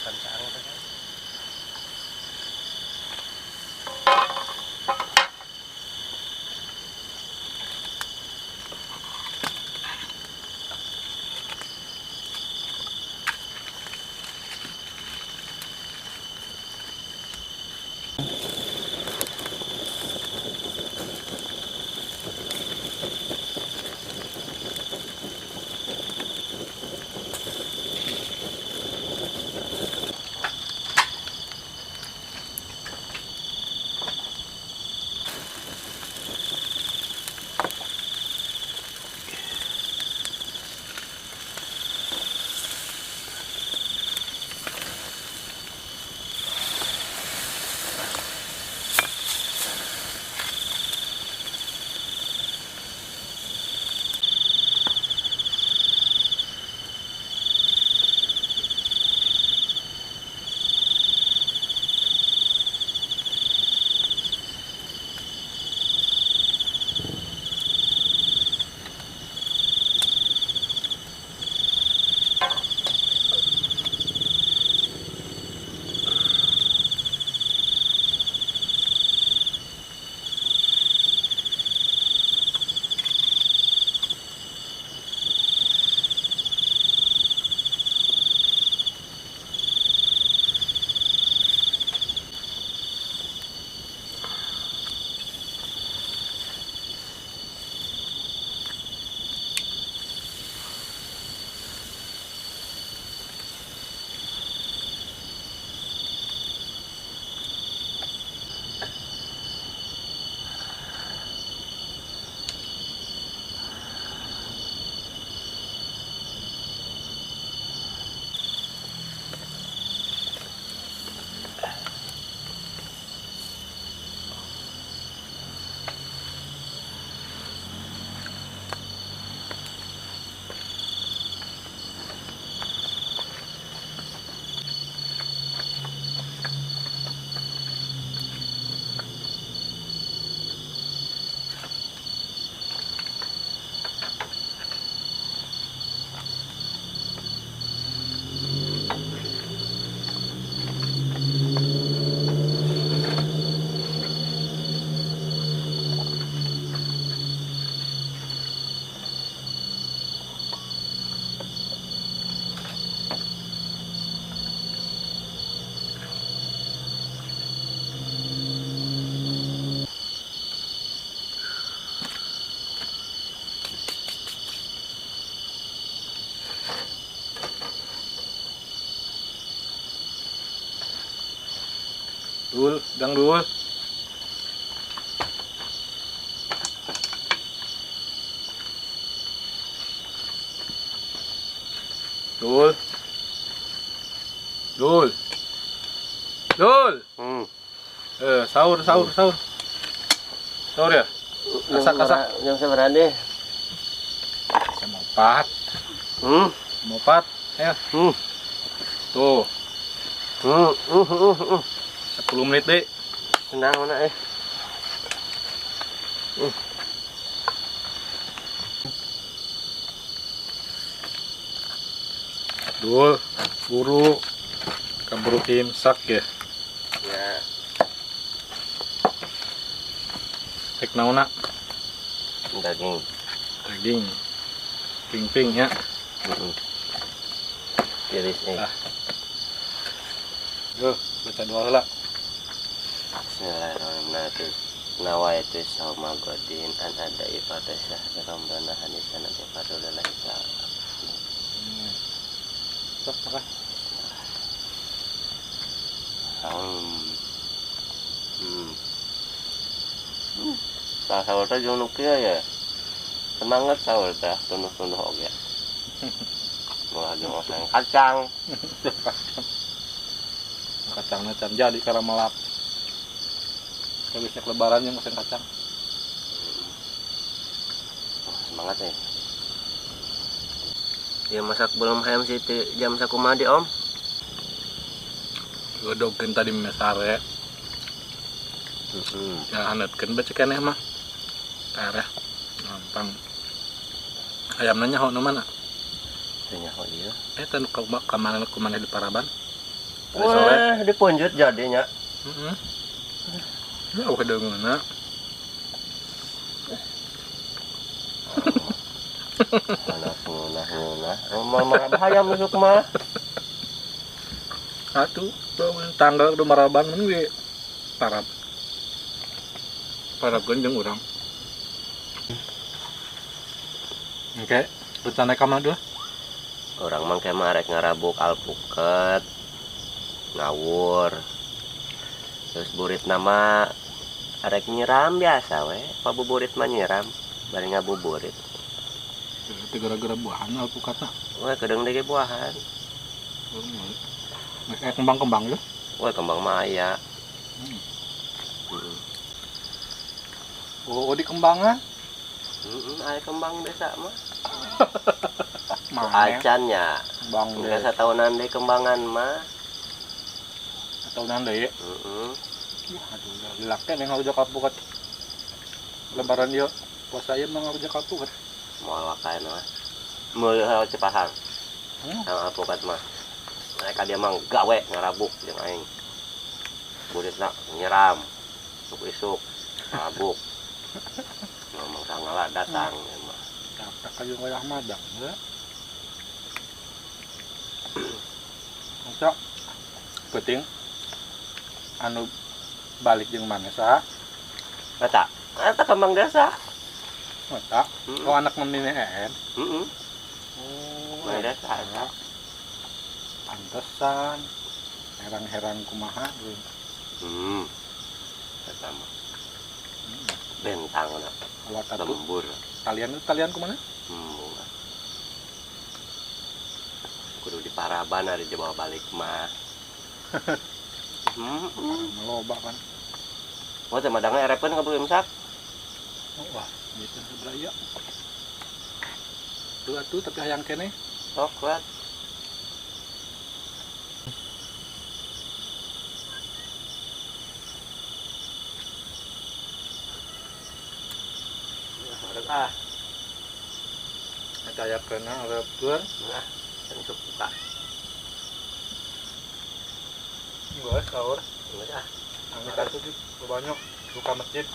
Kancang kan. Dul, dang dul. Dul. Dul. Dul. Sahur. Sahur ya? Kasak. Yang seberapa deh? Sama empat. Mau empat, ya. Tuh. 10 menit deh. Senang mana Dul, buru keburu imsak ya. Ya. Tek naona Daging. Ping ya. Tiris Yo, baca doa lah. Bismillahirrahmanirrahim. Nawaitu sama godin an ada ibadah syah Ramadana hanisan bi fadlillahi ta'ala. Sok makan. Sahur teh jeung nu kieu ya. Semangat sahur teh tunuh-tunuh oge. Mulai jeung oseng kacang. Kacangnya can jadi karena melap. Kalau bisa lebaran yang oseng kacang. Semangat ya. Dia masak belum hayam sih jam sakumaha di Om? Godogkeun tadi mesare. Ya anetkeun bae cenah mah. Tare. Gampang. Ayamna nyaho nu mana? Teu nyaho ieu. Eta nu ka mana di Paraban. Sore. Wah, dipunjut jadinya. Heeh. Ya udah ngena. Ngunah. Mama bahaya masuk mah. Atuh, tanggal udah maraban mun we. Parab. Parab genjeng urang. Oke, rencana ka mana dulu? Orang mah kemarek ngarabuk alpukat, ngawur. Terus burit nama arek nyiram biasa we. Pabuburit mah nyiram, bari ngabuburit. Itu gara-gara buahan alpukatna. Wah, kedeng dege buahan. Kayak kembang-kembang ya. Wah, kembang maya. Oh, di kembangan. Aya kembang desa mah. Mana? Acannya. Bang Biasa tahunan deh kembangan mah. Atau nanda ya. Aduh, lilak kan yang harus alpukat. Lebaran dia puasa ieu mah harus alpukat. Moal kain mah. Moal Cipahang. Yang alpukat mah. Mereka dia mah gawe ngarabuk jeung aing. Buritna nyiram. Isuk-isuk ngarabuk. Ngomong sangala datang mah. Capek kayu kayak madang ya. Masa penting anu balik jeung mana sa? Eta kembang desa. Masa? Oh anak memini en. Heeh. Oh, Kembang desa eta. Pantesan. Herang-herang kumaha dulu. Eta mah. Bentangna. Awak atuh Lembur. kalian kemana? Bunga. Kudu di Paraban ada dibawa balik mah. Meloba kan. Wah, teh madangna erepeun ka beureum sak. Oh, wah, gitu seberaya. Tuh atuh tapi hayang kene. Sok kuat. Ya, Eta aya kena repkeun. nah, untuk buka. Geus sahur. Enggak ah. Angin atuh di banyak buka masjid.